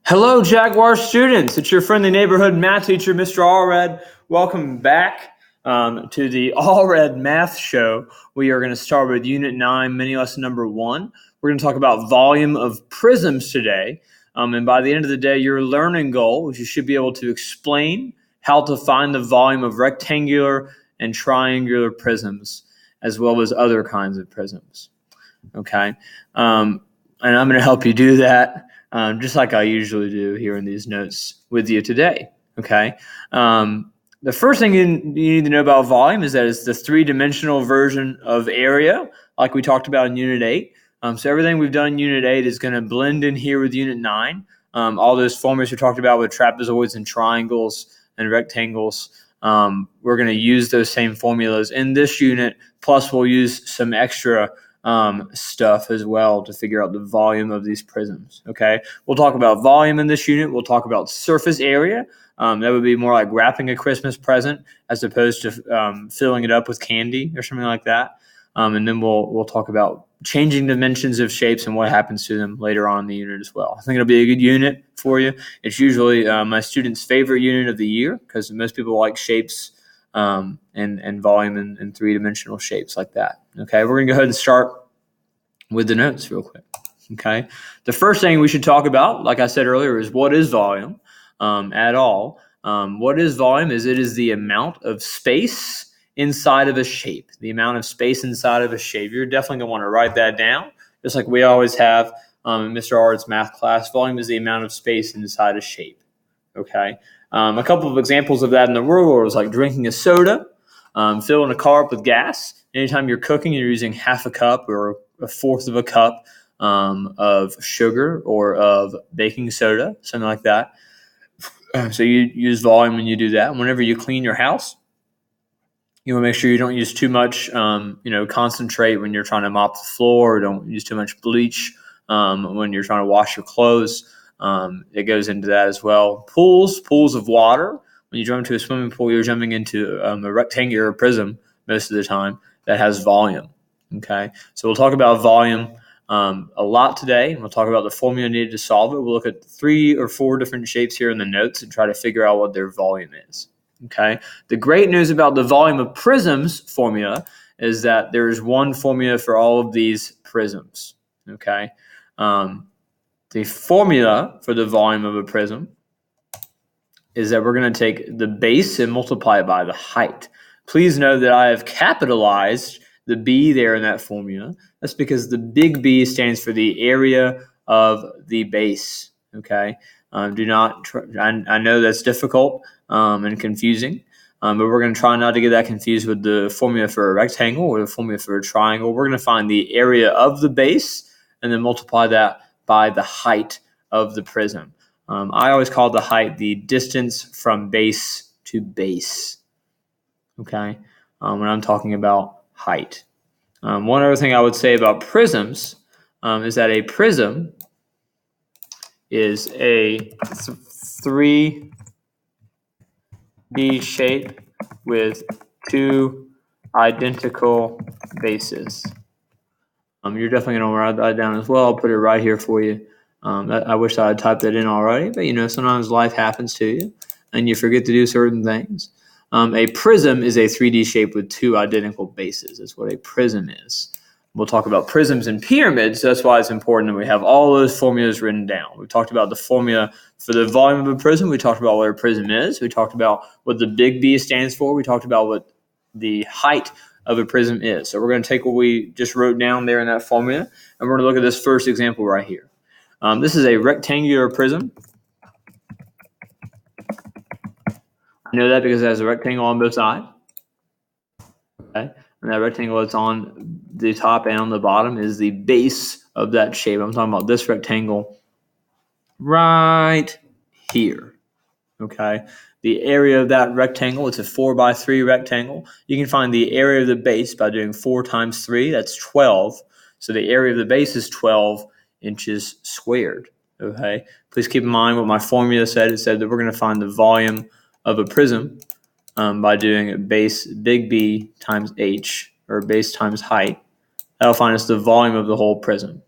Hello, Jaguar students. It's your friendly neighborhood math teacher, Mr. Allred. Welcome back to the Allred Math Show. We are going to start with Unit 9, mini lesson number 1. We're going to talk about volume of prisms today. And by the end of the day, your learning goal is you should be able to explain how to find the volume of rectangular and triangular prisms, as well as other kinds of prisms. Okay? And I'm going to help you do that. Just like I usually do here in these notes with you today, okay? The first thing you need to know about volume is that it's the three-dimensional version of area, like we talked about in Unit 8. So everything we've done in Unit 8 is going to blend in here with Unit 9. All those formulas we talked about with trapezoids and triangles and rectangles, we're going to use those same formulas in this unit, plus we'll use some extra stuff as well to figure out the volume of these prisms. Okay, we'll talk about volume in this unit. We'll talk about surface area. That would be more like wrapping a Christmas present as opposed to filling it up with candy or something like that. And then we'll talk about changing dimensions of shapes and what happens to them later on in the unit as well. I think it'll be a good unit for you. It's usually my students' favorite unit of the year because most people like shapes and volume and three-dimensional shapes like that. Okay, we're going to go ahead and start with the notes real quick. Okay, the first thing we should talk about, like I said earlier, is what is volume at all. What is volume is it is the amount of space inside of a shape. The amount of space inside of a shape. You're definitely going to want to write that down, just like we always have in Mr. Allred's math class. Volume is the amount of space inside a shape. Okay, a couple of examples of that in the real world is like drinking a soda, filling a car up with gas. Anytime you're cooking, you're using half a cup or a fourth of a cup of sugar or of baking soda, something like that. So you use volume when you do that. Whenever you clean your house, you want to make sure you don't use too much, concentrate when you're trying to mop the floor, or don't use too much bleach when you're trying to wash your clothes. It goes into that as well. Pools of water. When you jump into a swimming pool, you're jumping into a rectangular prism most of the time that has volume. Okay, so we'll talk about volume a lot today. We'll talk about the formula needed to solve it. We'll look at 3 or 4 different shapes here in the notes and try to figure out what their volume is. Okay, the great news about the volume of prisms formula is that there is one formula for all of these prisms. Okay, the formula for the volume of a prism is that we're going to take the base and multiply it by the height. Please note that I have capitalized the B there in that formula. That's because the big B stands for the area of the base. Okay, I know that's difficult and confusing, but we're going to try not to get that confused with the formula for a rectangle or the formula for a triangle. We're going to find the area of the base and then multiply that by the height of the prism. I always call the height the distance from base to base. Okay, when I'm talking about height. One other thing I would say about prisms is that a prism is a 3D shape with 2 identical bases. You're definitely going to write that down as well. I'll put it right here for you. I wish I had typed that in already, but sometimes life happens to you and you forget to do certain things. A prism is a 3D shape with 2 identical bases. That's what a prism is. We'll talk about prisms and pyramids. That's why it's important that we have all those formulas written down. We talked about the formula for the volume of a prism. We talked about what a prism is. We talked about what the big B stands for. We talked about what the height of a prism is. So we're going to take what we just wrote down there in that formula, and we're going to look at this first example right here. This is a rectangular prism. I know that because it has a rectangle on both sides. Okay, and that rectangle that's on the top and on the bottom is the base of that shape. I'm talking about this rectangle right here. Okay, the area of that rectangle, it's a 4x3 rectangle. You can find the area of the base by doing 4 times 3. That's 12. So the area of the base is 12 inches squared. Okay, please keep in mind what my formula said. It said that we're going to find the volume of a prism by doing base big B times h, or base times height. That'll find us the volume of the whole prism.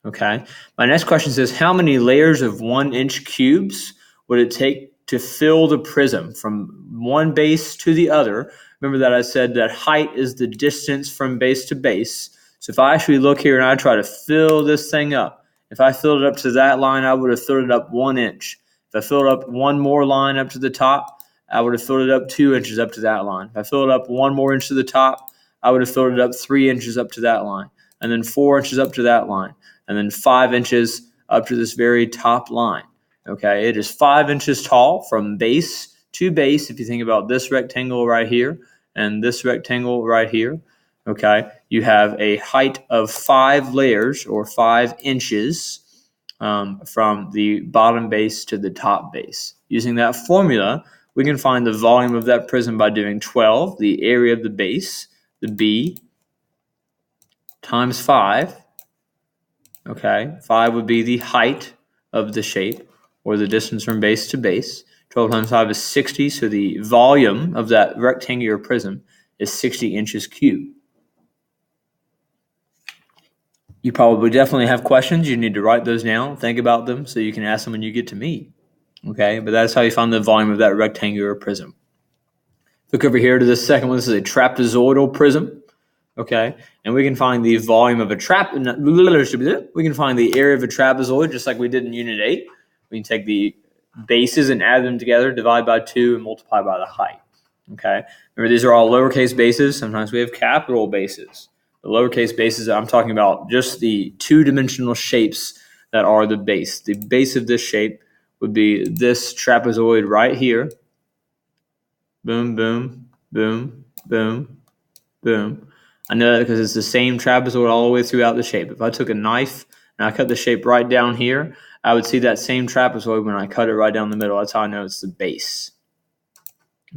Okay. My next question says, how many layers of 1 inch cubes would it take to fill the prism from one base to the other? Remember that I said that height is the distance from base to base. So if I actually look here and I try to fill this thing up, if I filled it up to that line, I would have filled it up 1 inch. If I filled up one more line up to the top, I would have filled it up 2 inches up to that line. If I filled it up one more inch to the top, I would have filled it up 3 inches up to that line, and then 4 inches up to that line, and then 5 inches up to this very top line. Okay, it is 5 inches tall from base to base. If you think about this rectangle right here and this rectangle right here, okay, you have a height of 5 layers or 5 inches from the bottom base to the top base. Using that formula, we can find the volume of that prism by doing 12, the area of the base, the B, times 5. Okay, 5 would be the height of the shape, or the distance from base to base. 12 times 5 is 60, so the volume of that rectangular prism is 60 inches cubed. You probably definitely have questions. You need to write those down, think about them, so you can ask them when you get to me. Okay, but that's how you find the volume of that rectangular prism. Look over here to this second one. This is a trapezoidal prism. Okay, and we can find the volume of a we can find the area of a trapezoid just like we did in Unit 8. We can take the bases and add them together, divide by 2, and multiply by the height. Okay, remember these are all lowercase bases. Sometimes we have capital bases. The lowercase bases, I'm talking about just the two-dimensional shapes that are the base. The base of this shape would be this trapezoid right here. Boom, boom, boom, boom, boom. I know that because it's the same trapezoid all the way throughout the shape. If I took a knife and I cut the shape right down here, I would see that same trapezoid when I cut it right down the middle. That's how I know it's the base.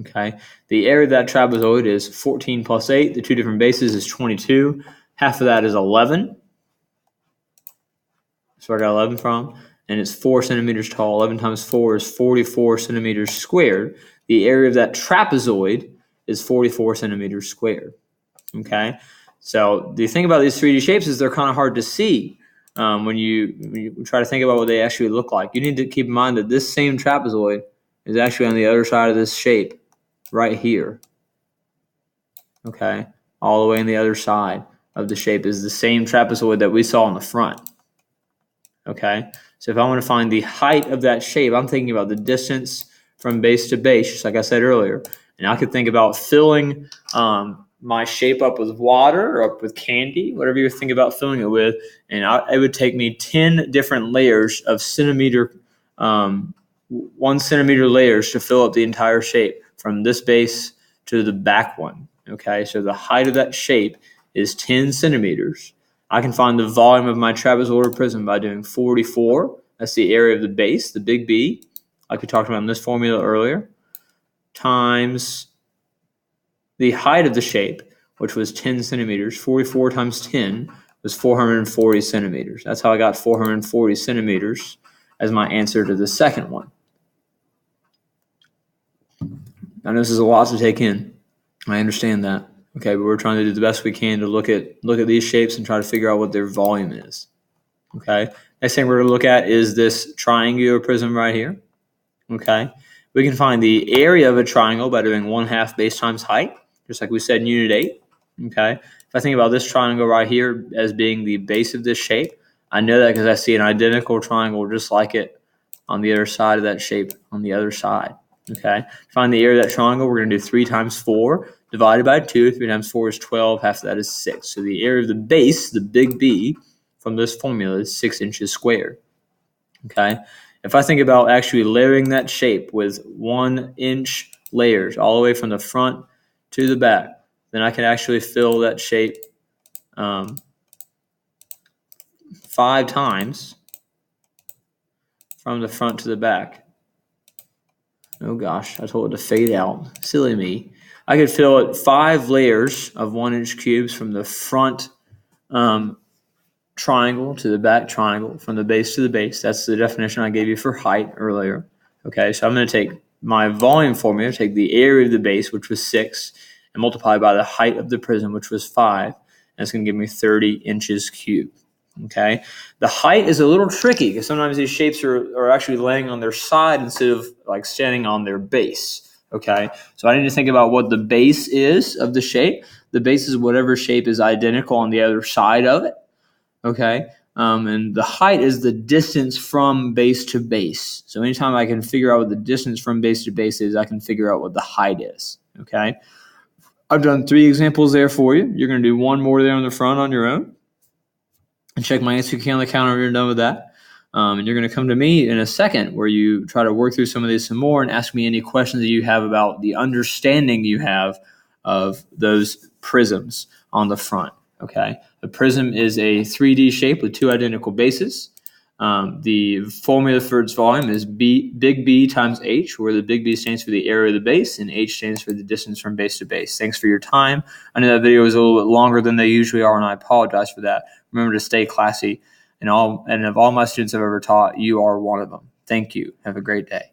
Okay, the area of that trapezoid is 14 plus 8. The two different bases is 22. Half of that is 11. That's where I got 11 from. And it's 4 centimeters tall. 11 times 4 is 44 centimeters squared. The area of that trapezoid is 44 centimeters squared. Okay, so the thing about these 3D shapes is they're kind of hard to see when you try to think about what they actually look like. You need to keep in mind that this same trapezoid is actually on the other side of this shape right here. Okay, all the way on the other side of the shape is the same trapezoid that we saw in the front. Okay, so if I want to find the height of that shape, I'm thinking about the distance from base to base, just like I said earlier. And I could think about filling my shape up with water or up with candy, whatever you think about filling it with, and it would take me 10 different layers of 1 centimeter layers to fill up the entire shape from this base to the back one. Okay, so the height of that shape is 10 centimeters. I can find the volume of my trapezoidal prism by doing 44. That's the area of the base, the big B, like we talked about in this formula earlier, times the height of the shape, which was 10 centimeters. 44 times 10 was 440 centimeters. That's how I got 440 centimeters as my answer to the second one. I know this is a lot to take in. I understand that. Okay, but we're trying to do the best we can to look at these shapes and try to figure out what their volume is. Okay, next thing we're going to look at is this triangular prism right here. Okay, we can find the area of a triangle by doing 1/2 base times height, just like we said in Unit 8. Okay, if I think about this triangle right here as being the base of this shape, I know that because I see an identical triangle just like it on the other side of that shape on the other side. Okay, find the area of that triangle. We're going to do 3 times 4 divided by 2. 3 times 4 is 12. Half of that is 6. So the area of the base, the big B, from this formula is 6 inches squared. Okay, if I think about actually layering that shape with 1 inch layers all the way from the front to the back, then I can actually fill that shape 5 times from the front to the back. Oh gosh, I told it to fade out. Silly me. I could fill it 5 layers of 1 inch cubes from the front triangle to the back triangle, from the base to the base. That's the definition I gave you for height earlier. Okay, so I'm going to take my volume formula, take the area of the base, which was 6, and multiply by the height of the prism, which was 5. And it's going to give me 30 inches cubed. Okay, the height is a little tricky because sometimes these shapes are actually laying on their side instead of like standing on their base. Okay, so I need to think about what the base is of the shape. The base is whatever shape is identical on the other side of it. Okay, and the height is the distance from base to base. So anytime I can figure out what the distance from base to base is, I can figure out what the height is. Okay, I've done 3 examples there for you. You're going to do 1 more there on the front on your own. And check my answer key on the counter when you're done with that. And you're going to come to me in a second where you try to work through some of these some more and ask me any questions that you have about the understanding you have of those prisms on the front. Okay, a prism is a 3D shape with 2 identical bases. The formula for its volume is big B times H, where the big B stands for the area of the base and H stands for the distance from base to base. Thanks for your time. I know that video was a little bit longer than they usually are, and I apologize for that. Remember to stay classy. And of all my students I've ever taught, you are one of them. Thank you. Have a great day.